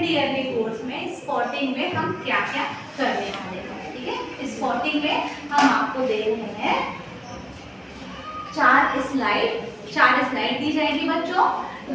Second year के course में spotting में हम क्या क्या करने वाले हैं। ठीक है, स्पॉटिंग में हम आपको दे रहे हैं 4 स्लाइड दी जाएगी बच्चों,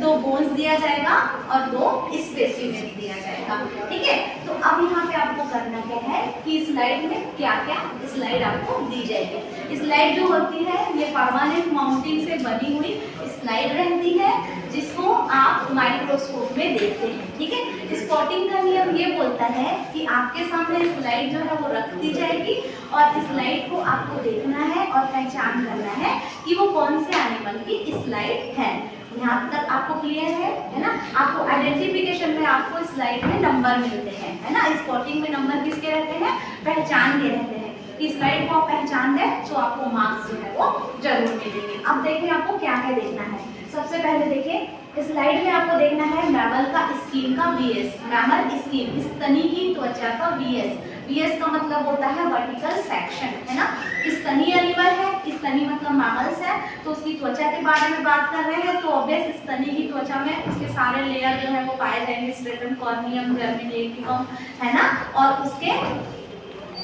2 बोन्स दिया जाएगा और 2 स्पेसिमेंस दिया जाएगा। ठीक है, तो अब यहाँ पे आपको करना क्या है कि स्लाइड में क्या क्या स्लाइड आपको दी जाएगी। स्लाइड जो होती है ये परमानेंट माउंटिंग से बनी हुई स्लाइड रहती है जिसको आप माइक्रोस्कोप में देखते हैं। ठीक है, स्पॉटिंग का नियम ये बोलता है कि आपके सामने स्लाइड जो है वो रख दी जाएगी और स्लाइड को आपको देखना है और पहचान करना है कि वो कौन से एनिमल की स्लाइड है। यहाँ तक आपको क्लियर है ना। आपको आइडेंटिफिकेशन में आपको स्लाइड में नंबर मिलते हैं, है ना। स्पॉटिंग में नंबर किसके रहते हैं, पहचान के रहते हैं। कि स्लाइड को आप पहचान दें तो आपको मार्क्स जो है वो जरूर मिलेंगे। अब देखिए आपको क्या क्या देखना है। सबसे पहले देखिए स्लाइड में आपको देखना है मैमल का स्किन का वीएस, मैमल स्किन स्तनी की त्वचा का वीएस। वीएस का मतलब होता है वर्टिकल सेक्शन, है ना। स्तनी एनिमल है, स्तनी मतलब मैमल्स है, तो उसकी त्वचा के बारे में बात कर रहे हैं तो ऑब्वियस स्तनी की त्वचा में उसके सारे लेयर जो है वो पाए जाएंगे, स्ट्रेटम, कॉर्नियम, जर्मिनेटिवम, है ना। और उसके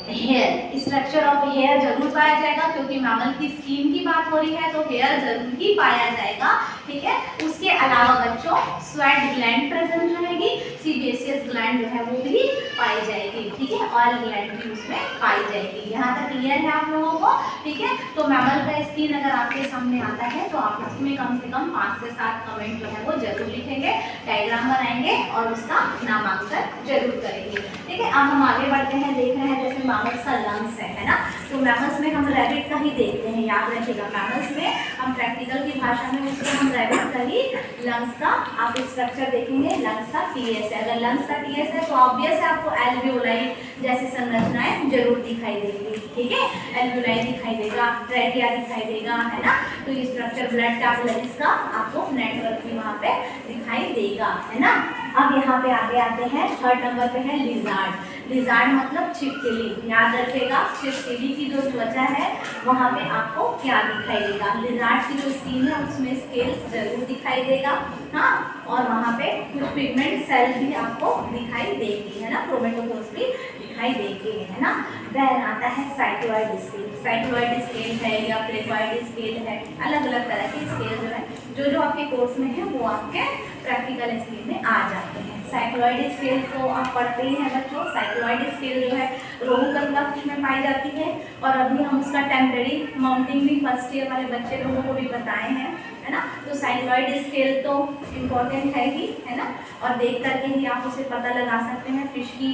हेयर, स्ट्रक्चर ऑफ हेयर जरूर पाया जाएगा क्योंकि मैमल की स्किन की बात हो रही है तो हेयर जरूर ही पाया जाएगा। ठीक है, उसके अलावा बच्चों स्वेट ग्लैंड प्रेजेंट रहेगी, सीबेसियस ग्लैंड जो है वो भी पाई जाएगी। ठीक है, ऑयल ग्लैंड भी उसमें पाई जाएगी। यहाँ तक क्लियर है आप लोगों को। ठीक है, तो मैमल का स्किन अगर आपके सामने आता है तो आप उसमें कम से कम 5 से 7 कमेंट जो है वो जरूर लिखेंगे, डायग्राम बनाएंगे और उसका नामांकन जरूर करेंगे। ठीक है, अब हम आगे बढ़ते हैं। देख रहे हैं जैसे मैमल्स का लंग्स है ना, तो मैमल्स में हम रैबिट का ही देखते हैं, याद रखिएगा। मैमल्स में हम प्रैक्टिकल की भाषा में उसको हम रैबिट का ही लंग्स का आप स्ट्रक्चर देखेंगे। लंग्स का टीएस है, अगर लंग्स का टीएस है तो ऑब्वियस है आपको एल्वियोलाई जैसी संरचनाएं जरूर दिखाई देगी। ठीक है, एल्वियोलाई दिखाई देगा, ट्रैकिया दिखाई देगा, है ना। तो ये स्ट्रक्चर ब्लड कैपिलरीज का आपको नेटवर्क भी वहाँ पे दिखाई देगा, है ना। अब यहाँ पे आगे आते हैं, 3rd नंबर पे है लिजार्ड। लिजार्ड मतलब छिपकली, याद रखिएगा। छिपकली की जो त्वचा है वहाँ पे आपको क्या दिखाई देगा, लिजार्ड की जो स्किन है उसमें स्केल्स जरूर दिखाई देगा। हाँ, और वहाँ पे कुछ पिगमेंट सेल भी आपको दिखाई देगी, है ना, क्रोमेटोफोर्स भी दिखाई देगी, है ना। देन आता है साइक्लॉइड स्केल। साइक्लॉइड स्केल है या प्लेकॉइड स्केल है, अलग अलग तरह के स्केल जो है जो आपके कोर्स में है वो आपके प्रैक्टिकल स्केल में आ जाते हैं। साइक्लॉइड स्केल तो आप पढ़ते ही हैं बच्चों। साइक्लॉइड स्केल जो है रोहू कतला फिश में पाई जाती है और अभी हम उसका टेम्परेरी माउंटिंग भी फर्स्ट ईयर वाले बच्चे लोगों को भी बताए हैं, है ना। तो साइक्लॉइड स्केल तो इम्पोर्टेंट है ही, है ना, और देख करके ही आप उसे पता लगा सकते हैं। फिश की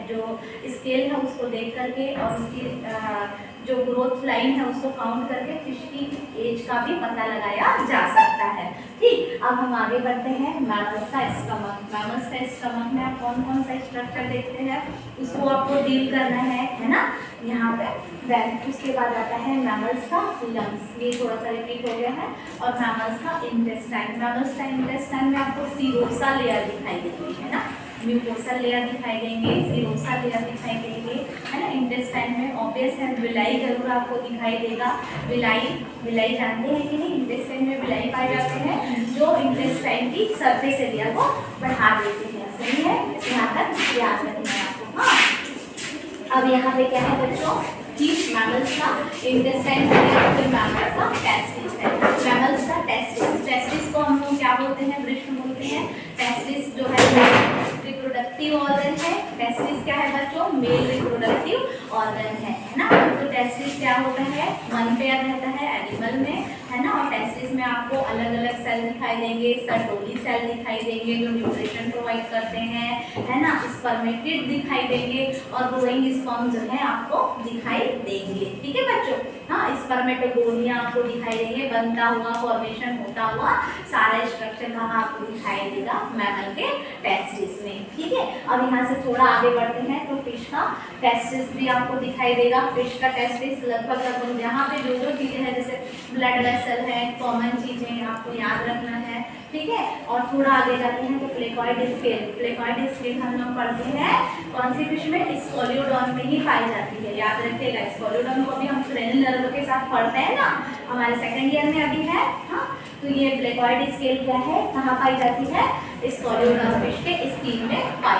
जो स्केल है उसको देख करके और उसकी जो ग्रोथ लाइन है उसको काउंट करके फिश की एज का भी पता लगाया जा सकता है। ठीक, अब हम आगे बढ़ते हैं। मैमल्स का स्टमक। मैमल्स का स्टमक में आप कौन कौन सा स्ट्रक्चर देखते हैं उसको आपको डील करना है ना, यहाँ पे। देन उसके बाद आता है मैमल्स का लंग्स, ये थोड़ा सा रिपीट हो गया है। और मैमल्स का इंटेस्टाइन। मैमल्स का इंटेस्टाइन में आपको सीरोसा लेयर दिखाई देगी, है ना, म्यूकोसल लेयर दिखाई देंगे, सीरोसा लेयर दिखाई देंगे, है ना। इंटेस्टाइन में ऑब्वियस है विलाई जरूर आपको दिखाई देगा। विलाई जानते हैं कि नहीं, इंटेस्टाइन में विलाई पाए जाते हैं जो इंटेस्टाइन की सरफेस एरिया को बढ़ा देते हैं। सही है, यहाँ तक याद रखना है आपको। हाँ, अब यहाँ पे क्या है बच्चों कि मैमल्स का इंटेस्टाइन है, फिर मैमल्स का टेस्टिस है। मैमल्स का टेस्टिस को हम लोग क्या बोलते हैं, वृषण बोलते हैं। टेस्टिस जो है रिप्रोडक्टिव ऑर्गन है। टेस्टिस क्या है बच्चों, मेल रिप्रोडक्टिव ऑर्गन है ना। तो टेस्टिस क्या होता है, 1 पेयर रहता है एनिमल में, है ना। और टेस्टिस में आपको अलग अलग सेल दिखाई देंगे, सर्टोली सेल दिखाई देंगे जो न्यूट्रिशन प्रोवाइड करते हैं, है ना। स्पर्मेटिड दिखाई देंगे और ग्रोइंग स्पर्म जो है आपको दिखाई देंगे। ठीक है बच्चों, हाँ, स्पर्मेटोगोनिया आपको दिखाई देंगे, बनता हुआ, फॉर्मेशन होता हुआ सारा स्ट्रक्चर कहाँ आपको दिखाई देगा, मैमल के टेस्टिस में। ठीक है, अब यहाँ से थोड़ा आगे बढ़ते हैं तो फिश का टेस्टिस भी आपको दिखाई देगा। फिश का टेस्टिस लगभग यहाँ पे जो जो चीज़ें हैं जैसे ब्लड वेसल है, कॉमन चीज़ें आपको याद रखना है। ठीक है, और थोड़ा आगे जाते हैं तो प्लेकॉइड स्केल। प्लेकॉइड स्केल हम लोग पढ़ते हैं कौन सी फिश में, स्कोलियोडॉन में ही पाई जाती है, याद रखिएगा। स्कोलियोडॉन को भी हम क्रेनियल नर्व के साथ पढ़ते हैं ना, हमारे 2nd ईयर में अभी है। हाँ, तो ये प्लेकॉइड स्केल क्या है, कहाँ पाई जाती है, स्कोलियोडॉन फिश के स्किन में पाई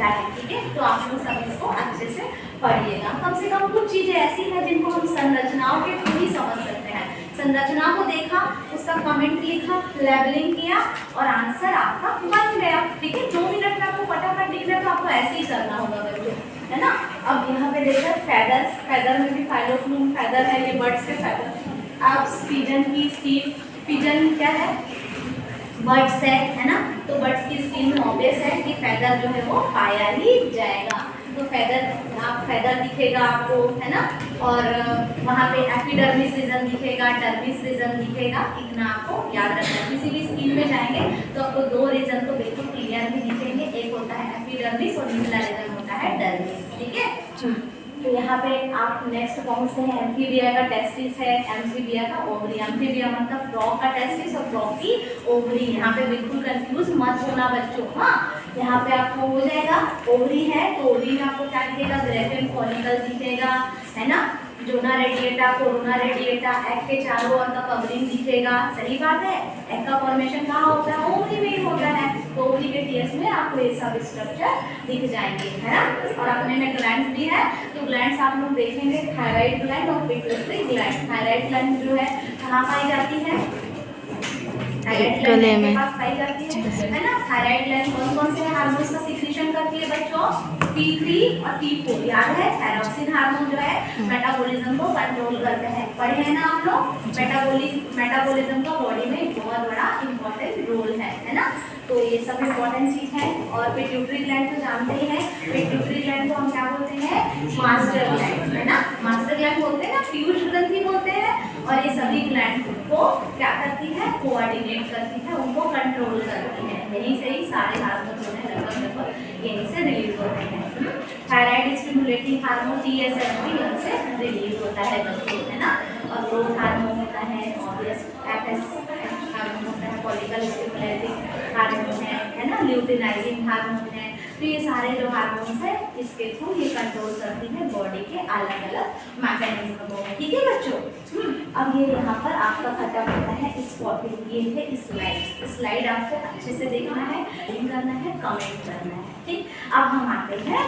है, ठीक है। तो आप लोग सब इसको अच्छे से पढ़िएगा। कम से कम कुछ चीज़ें ऐसी हैं जिनको हम संरचनाओं के थ्रू ही समझ सकते हैं। संरचना को देखा, उसका कमेंट लिखा, लेबलिंग किया और आंसर आपका बन गया, ठीक है। 2 मिनट में आपको फटाफट लिखना है, तो आपको ऐसे ही करना होगा बच्चों, है ना। अब यहाँ पे देखो फेदर्स, फेदर में भी फाइलोप्लूम फेदर है, ये बर्ड्स के फेदर। अब पिजन की स्कीन, पिजन क्या है, बर्ड्स है ना। तो बर्ड्स की स्किन में ऑब्वियस है कि फेदर जो है वो पाया ही जाएगा। तो फेदर, आप फेदर दिखेगा आपको, है ना। और वहाँ पे एपिडर्मिस रीजन दिखेगा, डर्मिस रीजन दिखेगा। इतना आपको याद रखना है। किसी भी स्किन में जाएंगे तो आपको 2 रीजन तो बिल्कुल क्लियर भी दिखेंगे। एक होता है एपिडर्मिस और दूसरा रीजन होता है डर्मिस, ठीक है। तो यहाँ पे आप नेक्स्ट कौन से हैं, एम्फीबिया का टेस्टिस है, एम्फीबिया का ओवरी। एम्फीबिया मतलब फ्रॉग का टेस्टिस और फ्रॉग की ओवरी। यहाँ पे बिल्कुल कंफ्यूज मत होना बच्चों, हाँ। यहाँ पे आपको हो जाएगा ओवरी है तो ओवरी में आपको क्या दिखेगा, ग्रेफिन फॉलिकल दिखेगा, है ना। जोना रेडिएटा, कोरोना रेडिएटा, एग के चारों ओर का कवरिंग दिखेगा। सही बात है। एग का फॉर्मेशन कहाँ होता है, ओवरी में ही होता है। तो ओवरी के टीएस में आपको ये सब स्ट्रक्चर दिख जाएंगे, है ना। और अपने में ग्लैंड्स भी है, तो ग्लैंड्स आप लोग देखेंगे, थायराइड ग्लैंड और पिट्यूटरी ग्लैंड। थायराइड ग्लैंड जो है कहाँ पाई जाती है, गले में पाई जाती है ना। थायराइड ग्लैंड कौन कौन से हार्मोन्स का सिक्रीशन करती है बच्चों, T3 और T4, याद है। थायरॉक्सिन हार्मोन जो है मेटाबॉलिज्म को कंट्रोल करते हैं, पढ़े हैं ना आप लोग। मेटाबॉलिज्म का बॉडी में बहुत बड़ा इंपॉर्टेंट रोल है ना। तो ये सब इम्पोर्टेंट चीज है। और पिट्यूटरी ग्लैंड तो जानते ही हैं, पिट्यूटरी ग्लैंड को हम क्या बोलते हैं, मास्टर ग्लैंड, है ना। मास्टर ग्लैंड बोलते हैं ना, पीयूष ग्रंथि बोलते हैं। और ये सभी ग्लैंड को क्या करती है, कोऑर्डिनेट करती है, उनको कंट्रोल करती है। यहीं से ही सारे हार्मोन जो है लगभग यहीं से रिलीज होते हैं। थायराइड स्टिमुलेटिंग हार्मोन TSH भी यहीं से रिलीज होता है बच्चों, है ना। और ग्रोथ हार्मोन होता है, ऑब्वियस FS हार्मोन होता है, फॉलिकल स्टिमुलेटिंग हार्मोन है ना, ल्यूटिनाइजिंग हार्मोन है। तो ये सारे जो हार्मोन्स है इसके थ्रू ये कंट्रोल करती है बॉडी के अलग अलग मैकेनिज्म को, ठीक है बच्चों। अब ये यहाँ पर आपका खत्म होता है स्पॉटिंग। ये है स्लाइड आपको अच्छे से देखना है, रीड करना है, कमेंट करना है, ठीक। अब हम आते हैं